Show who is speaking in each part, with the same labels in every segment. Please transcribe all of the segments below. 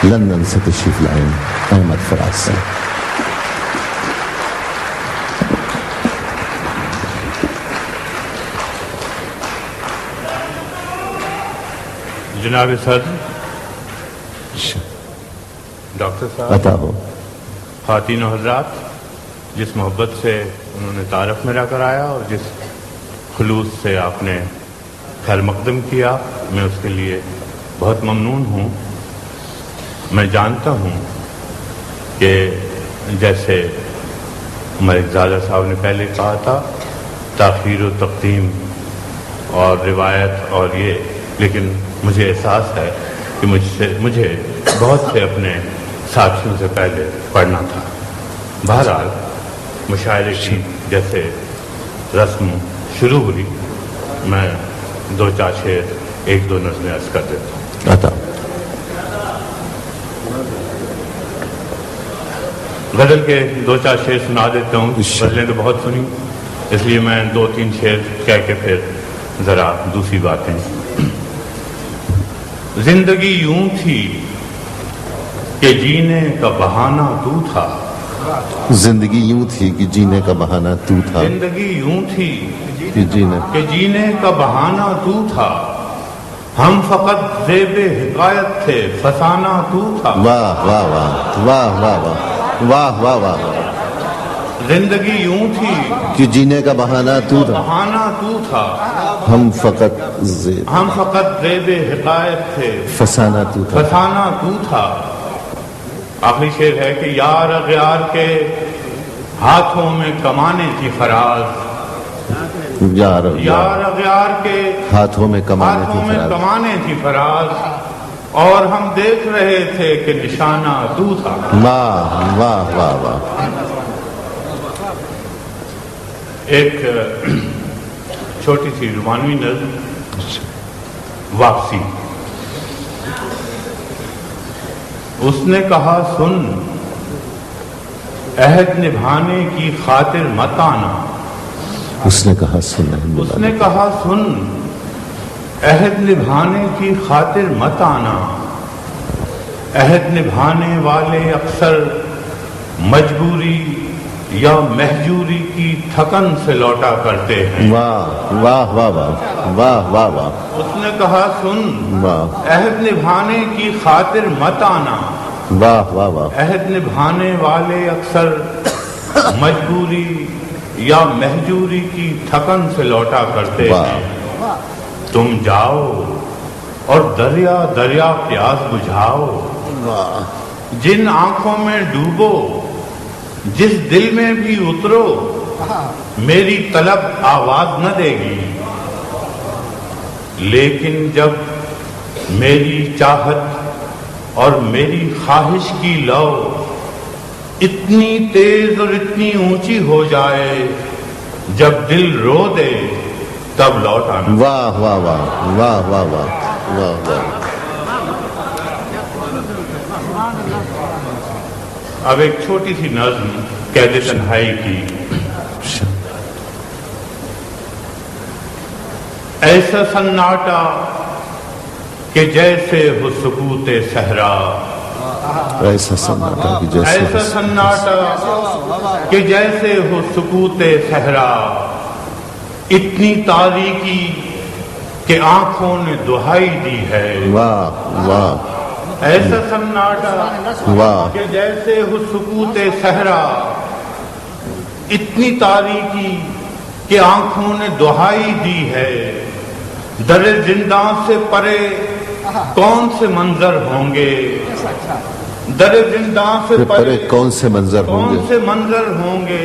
Speaker 1: London سے تشریف لائیں احمد فراز صاحب.
Speaker 2: جناب صدر، ڈاکٹر صاحب،
Speaker 1: عطا ہو.
Speaker 2: خواتین و حضرات، جس محبت سے انہوں نے تعارف میرا کرایا اور جس خلوص سے آپ نے خیر مقدم کیا، میں اس کے لیے بہت ممنون ہوں. میں جانتا ہوں کہ جیسے ہمارے زادہ صاحب نے پہلے کہا تھا، تاخیر و تقدیم اور روایت اور یہ، لیکن مجھے احساس ہے کہ مجھے بہت سے اپنے ساتھیوں سے پہلے پڑھنا تھا. بہرحال مشاعرے کی جیسے رسم شروع ہوئی، میں دو چار شعر ایک دو نظمیں عرض کر دیتا ہوں.
Speaker 1: عطا.
Speaker 2: غزل کے دو چار شعر سنا دیتا ہوں. غزلیں تو بہت سنی، اس لیے میں دو تین شعر کہہ کے پھر ذرا دوسری باتیں. زندگی یوں تھی کہ جینے کا بہانہ تو تھا.
Speaker 1: زندگی یوں تھی کہ جینے کا بہانہ تو تھا.
Speaker 2: زندگی یوں تھی
Speaker 1: کہ
Speaker 2: جینے کا بہانہ تو تھا. ہم فقط زیب حکایت تھے، فسانہ تو تھا.
Speaker 1: واہ واہ واہ واہ واہ واہ واہ واہ واہ.
Speaker 2: زندگی یوں تھی
Speaker 1: کہ جینے کا بہانہ تو تھا.
Speaker 2: بہانہ تو تھا.
Speaker 1: ہم فقط
Speaker 2: زیب حکایت تھے،
Speaker 1: فسانہ تو تھا.
Speaker 2: فسانہ تو تھا. آخری شعر ہے کہ یار اغیار کے ہاتھوں میں کمانے تھی فراز.
Speaker 1: یار
Speaker 2: اغیار کے
Speaker 1: ہاتھوں میں کمانے
Speaker 2: تھی فراز، اور ہم دیکھ رہے تھے کہ نشانہ تو تھا.
Speaker 1: واہ واہ واہ واہ.
Speaker 2: ایک چھوٹی سی رومانوی نظم، واپسی. اس نے کہا سن، عہد نبھانے کی خاطر مت آنا.
Speaker 1: اس نے کہا سن،
Speaker 2: عہد نبھانے کی خاطر مت آنا. عہد نبھانے والے اکثر مجبوری یا مہجوری کی تھکن سے لوٹا کرتے ہیں.
Speaker 1: واہ واہ واہ واہ واہ واہ واہ.
Speaker 2: اس نے کہا سن، عہد نبھانے کی خاطر مت آنا.
Speaker 1: واہ واہ واہ.
Speaker 2: عہد نبھانے والے اکثر مجبوری یا مہجوری کی تھکن سے لوٹا کرتے ہیں. تم جاؤ اور دریا دریا پیاس بجھاؤ. جن آنکھوں میں ڈوبو، جس دل میں بھی اترو، میری طلب آواز نہ دے گی. لیکن جب میری چاہت اور میری خواہش کی لو اتنی تیز اور اتنی اونچی ہو جائے، جب دل رو دے تب لوٹ آنا.
Speaker 1: واہ واہ واہ واہ واہ واہ واہ واہ.
Speaker 2: اب ایک چھوٹی سی نظم قید تنہائی کی. ایسا سناٹا کہ جیسے ہو سکوت صحرا.
Speaker 1: ایسا سناٹا
Speaker 2: کہ جیسے ہو سکوت صحرا. اتنی تاریکی کہ آنکھوں نے دہائی دی ہے.
Speaker 1: واہ واہ.
Speaker 2: ایسا سناٹا کہ جیسے ہو سکوت صحرا. اتنی تاریکی کہ آنکھوں نے دہائی دی ہے. در زنداں سے پرے کون سے منظر ہوں گے. در زنداں سے پرے
Speaker 1: کون سے منظر
Speaker 2: ہوں گے.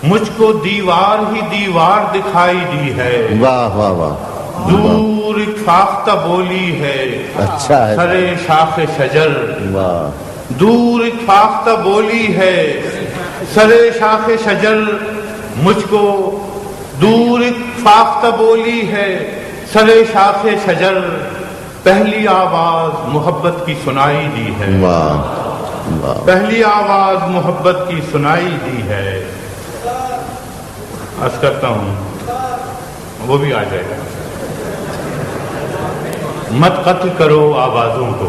Speaker 2: مجھ کو دیوار ہی دیوار دکھائی دی ہے.
Speaker 1: واہ واہ واہ.
Speaker 2: دور ایک فاختہ بولی ہے،
Speaker 1: اچھا ہے.
Speaker 2: سرے شاخ شجر.
Speaker 1: واہ.
Speaker 2: دور ایک فاختہ بولی ہے، سرے شاخ شجر. مجھ کو دور ایک فاختہ بولی ہے، سرے شاخ شجر. پہلی آواز محبت کی سنائی دی ہے.
Speaker 1: واہ.
Speaker 2: پہلی آواز محبت کی سنائی دی ہے. عرض کرتا ہوں، وہ بھی آ جائے گا. مت قتل کرو آوازوں کو،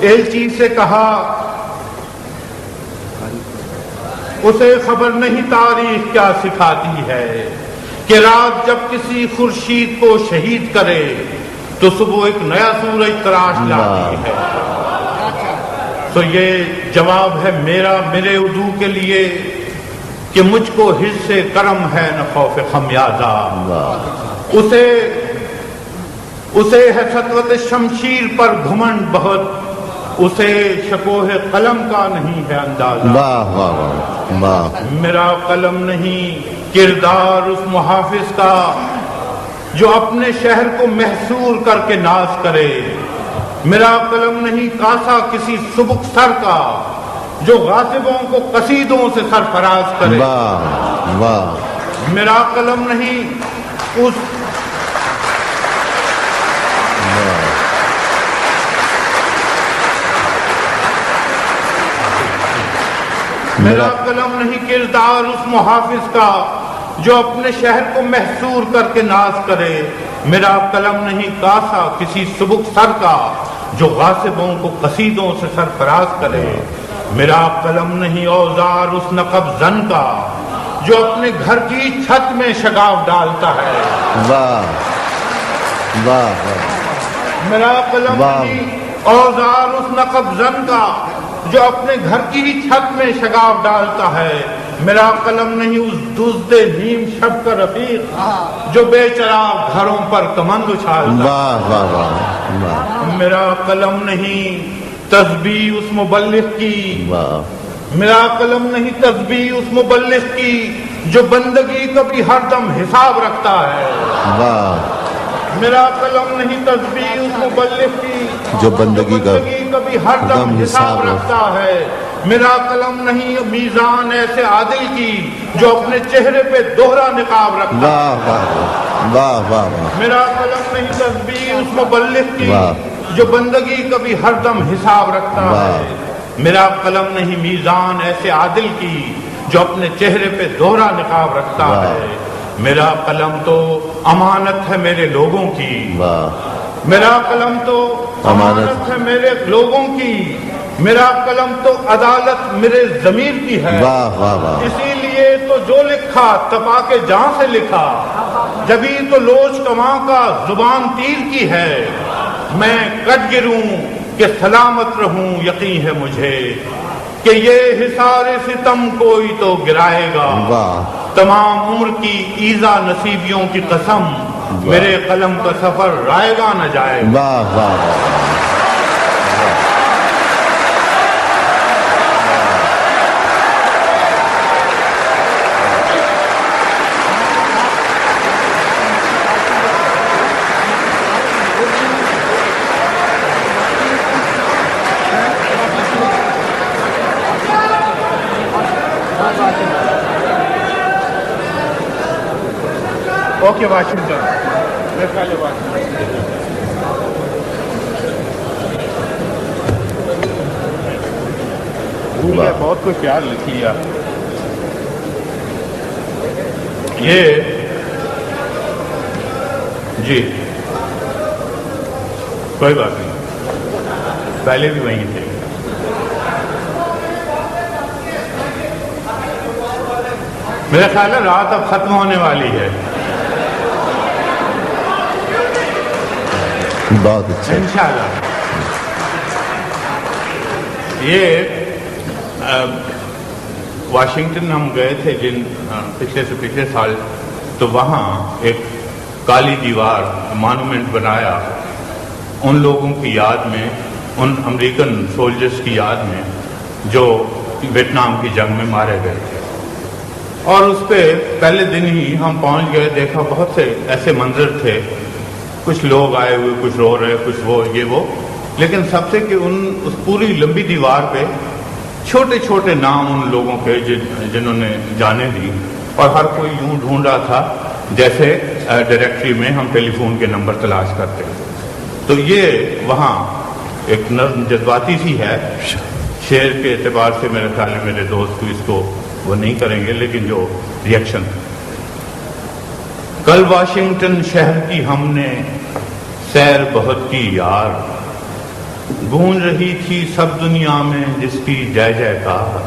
Speaker 2: ایلچی سے کہا اسے خبر نہیں تاریخ کیا سکھاتی ہے کہ رات جب کسی خورشید کو شہید کرے تو صبح ایک نیا سورج تراش لاتی ہے. تو یہ جواب ہے میرے عدو کے لیے کہ مجھ کو حرص کرم ہے نہ خوف خمیازہ. اسے ہے سطوت شمشیر پر گھمنڈ بہت, اسے شکوہ قلم کا نہیں ہے اندازہ. میرا قلم نہیں کردار اس محافظ کا جو اپنے شہر کو محصور کر کے ناز کرے. میرا قلم نہیں کاسا کسی سبک سر کا جو غاصبوں کو قصیدوں سے سرفراز کرے. میرا قلم نہیں اس میرا قلم نہیں کردار اس محافظ کا جو اپنے شہر کو محصور کر کے ناز کرے. میرا قلم نہیں کاسا کسی سبک سر کا جو غاصبوں کو قصیدوں سے سرفراز کرے. میرا قلم نہیں اوزار اس نقب زن کا جو اپنے گھر کی چھت میں شگاف ڈالتا ہے. میرا قلم نہیں اوزار اس نقب زن کا جو اپنے گھر کی چھت میں شگاف ڈالتا ہے. میرا قلم نہیں اس دزد نیم شب کا رفیق جو بے چراغ گھروں پر کمند اچھالتا ہے. میرا قلم نہیں تسبیح اس مبلغ کی میرا قلم نہیں تسبیح اس مبلغ کی جو بندگی کا بھی ہر دم حساب رکھتا ہے. میرا قلم نہیں تسبیح اس مبلغ کی جو بندگی کا بھی ہر دم حساب رکھتا ہے. میرا قلم نہیں میزان ایسے عادل کی جو اپنے چہرے پہ دوہرا نقاب رکھتا ہے. میرا قلم نہیں تسبیح اس مبلغ کی جو بندگی کا بھی ہر دم حساب رکھتا ہے. میرا قلم نہیں میزان ایسے عادل کی جو اپنے چہرے پہ دوہرا نقاب رکھتا ہے. میرا قلم تو امانت ہے میرے لوگوں کی میرا قلم تو امانت ہے میرے لوگوں کی. میرا قلم تو عدالت میرے ضمیر کی ہے. اسی لیے تو جو لکھا تپا کے جہاں سے لکھا جبھی تو لوچ کماں کا زبان تیر کی ہے. میں کٹ گروں کہ سلامت رہوں یقین ہے مجھے کہ یہ حصار ستم کوئی تو گرائے گا. تمام عمر کی ایذا نصیبیوں کی قسم میرے قلم کا سفر رائے گا نہ جائے گا. اوکے واشنگٹن بہت کچھ پیار لکھ لیا. یہ جی کوئی بات نہیں, پہلے بھی وہیں تھے. میرا خیال ہے رات اب ختم ہونے والی ہے.
Speaker 1: بہت اچھا
Speaker 2: انشاءاللہ. یہ واشنگٹن ہم گئے تھے پچھلے سے پچھلے سال, تو وہاں ایک کالی دیوار مانومنٹ بنایا ان لوگوں کی یاد میں, ان امریکن سولجرز کی یاد میں جو ویتنام کی جنگ میں مارے گئے تھے. اور اس پہ پہلے دن ہی ہم پہنچ گئے, دیکھا بہت سے ایسے منظر تھے, کچھ لوگ آئے ہوئے, کچھ رو رہے, کچھ وہ یہ وہ, لیکن سب سے کہ اس پوری لمبی دیوار پہ چھوٹے چھوٹے نام ان لوگوں کے جنہوں نے جانیں دی, اور ہر کوئی یوں ڈھونڈ رہا تھا جیسے ڈائریکٹری میں ہم ٹیلی فون کے نمبر تلاش کرتے. تو یہ وہاں ایک نظم جذباتی سی ہے. شعر کے اعتبار سے میرے خیال میں میرے دوست اس کو وہ نہیں کریں گے, لیکن جو ریئیکشن. کل واشنگٹن شہر کی ہم نے سیر بہت کی یار, گونج رہی تھی سب دنیا میں جس کی جے جیکار،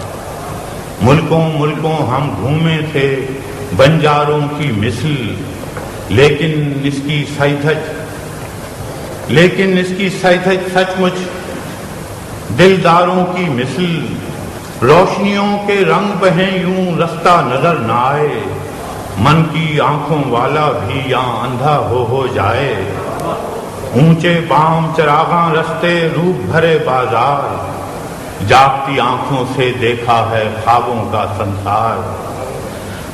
Speaker 2: ملکوں ملکوں ہم گھومے تھے بنجاروں کی مثل، لیکن اس کی سائدھج سچ مچ دلداروں کی مثل، روشنیوں کے رنگ بہیں یوں رستہ نظر نہ آئے، من کی آنکھوں والا بھی یہاں اندھا ہو جائے، اونچے بام چراغاں رستے روپ بھرے بازار، جاگتی آنکھوں سے دیکھا ہے خوابوں کا سنسار،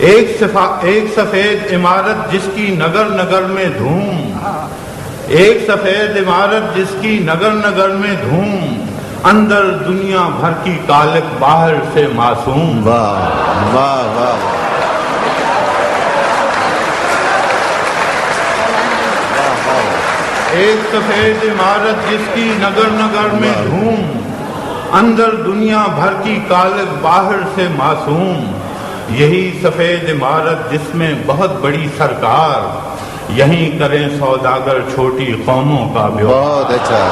Speaker 2: ایک سفید عمارت جس کی نگر نگر میں دھوم، ایک سفید عمارت جس کی نگر نگر میں دھوم، اندر دنیا بھر کی کالک باہر سے معصوم۔
Speaker 1: واہ واہ واہ،
Speaker 2: ایک سفید عمارت جس کی نگر نگر میں دھوم، اندر دنیا بھر کی کالک باہر سے معصوم، یہی سفید عمارت جس میں بہت بڑی سرکار، یہیں کریں سوداگر چھوٹی قوموں کا بیوپار۔
Speaker 1: بہت اچھا،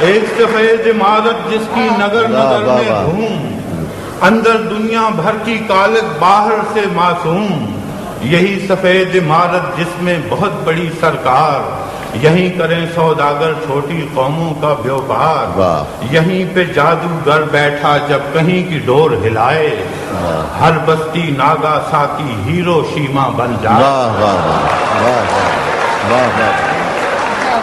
Speaker 2: ایک سفید عمارت جس کی نگر نگر میں دھوم، اندر دنیا بھر کی کالک باہر سے معصوم، یہی سفید عمارت جس میں بہت بڑی سرکار، یہیں کریں سوداگر چھوٹی قوموں کا بیوپار، یہیں پہ جادوگر بیٹھا جب کہیں کی ڈور ہلائے، ہر بستی ناگا ساکی ہیرو شیما بن جائے۔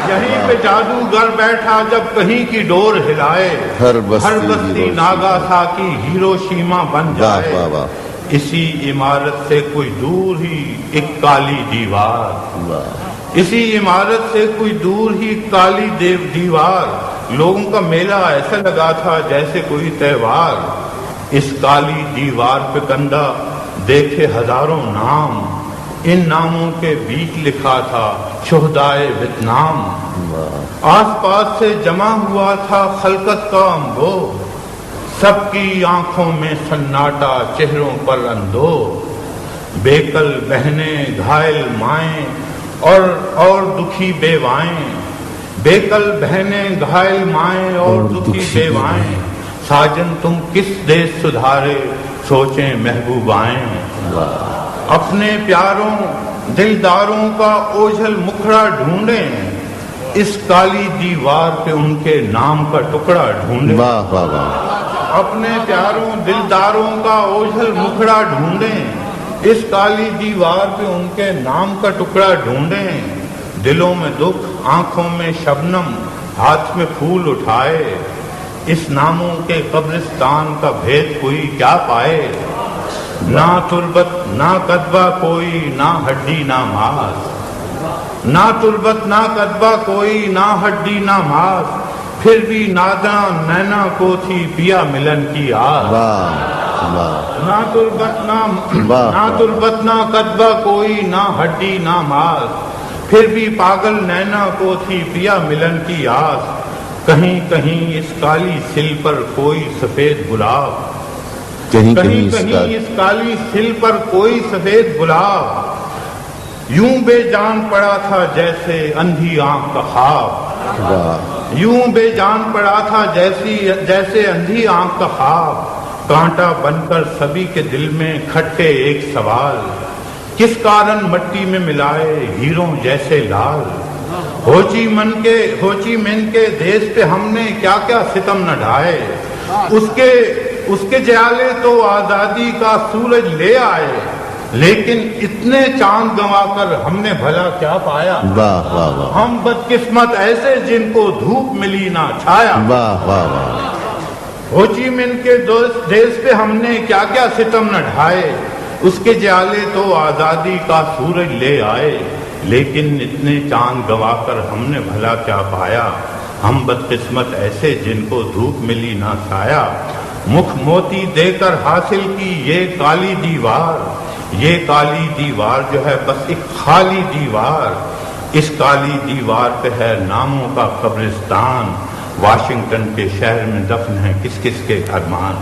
Speaker 2: یہیں پہ جادوگر بیٹھا جب کہیں کی ڈور ہلائے، ہر بستی ناگا ساکی ہیرو شیما بن جائے، اسی عمارت سے کوئی دور ہی ایک کالی دیوار، اسی عمارت سے کوئی دور ہی کالی دیوار، لوگوں کا میلہ ایسا لگا تھا جیسے کوئی تہوار، اس کالی دیوار پہ کندہ دیکھے ہزاروں نام، ان ناموں کے بیچ لکھا تھا شہدائے ویتنام، آس پاس سے جمع ہوا تھا خلقت کا انبو، سب کی آنکھوں میں سناٹا چہروں پر اندو، بیکل بہنیں گھائل مائیں اور دکھی بیوائیں، بیکل بہنیں گھائل مائیں اور دکھی بیوائیں، ساجن تم کس دیش سدھارے سوچیں محبوبائیں، اپنے پیاروں دلداروں کا اوجھل مکھڑا ڈھونڈیں، اس کالی دیوار پہ ان کے نام کا ٹکڑا ڈھونڈیں، اپنے پیاروں دلداروں کا اوجھل مکھڑا ڈھونڈیں، اس کالی دیوار پہ ان کے نام کا ٹکڑا ڈھونڈیں، دلوں میں دکھ آنکھوں میں شبنم ہاتھ میں پھول اٹھائے، اس ناموں کے قبرستان کا بھید کوئی کیا پائے، نہ تربت نہ کتبہ کوئی نہ ہڈی نہ ماس، نہ تربت نہ کتبہ کوئی نہ ہڈی نہ ماس، پھر بھی ناداں نینا کو تھی پیا ملن کی آس، نہ تربت نہ کتبہ کوئی نہ ہڈی نہ ماس، پھر بھی پاگل نینا کو تھی پیا ملن کی آس، کہیں کہیں اس کالی سل پر کوئی سفید گلاب، کہیں کہیں اس کالی سل پر کوئی سفید گلاب، یوں بے جان پڑا تھا جیسے اندھی آنکھ کا خواب، یوں بے جان پڑا تھا جیسے اندھی آنکھ کا خواب، کانٹا بن کر سبھی کے دل میں کھٹے ایک سوال، کس کارن مٹی میں ملائے ہیروں جیسے لال، ہو چی من کے دیس پہ ہم نے کیا کیا ستم نہ ڈھائے، اس کے جیالے تو آزادی کا سورج لے آئے، لیکن اتنے چاند گنوا کر ہم نے بھلا کیا پایا، ہم بدقسمت ایسے جن کو دھوپ ملی نہ چھایا، ہو چی من کے دیس پہ ہم نے کیا کیا ستم نہ ڈھائے، اس کے جیالے تو آزادی کا سورج لے آئے، لیکن اتنے چاند گنوا کر ہم نے بھلا کیا پایا، ہم بدقسمت ایسے جن کو دھوپ ملی نہ چھایا، مکھ موتی دے کر حاصل کی یہ کالی دیوار جو ہے بس ایک خالی دیوار، اس کالی دیوار پہ ہے ناموں کا قبرستان، واشنگٹن کے شہر میں دفن ہے کس کس کے ارمان۔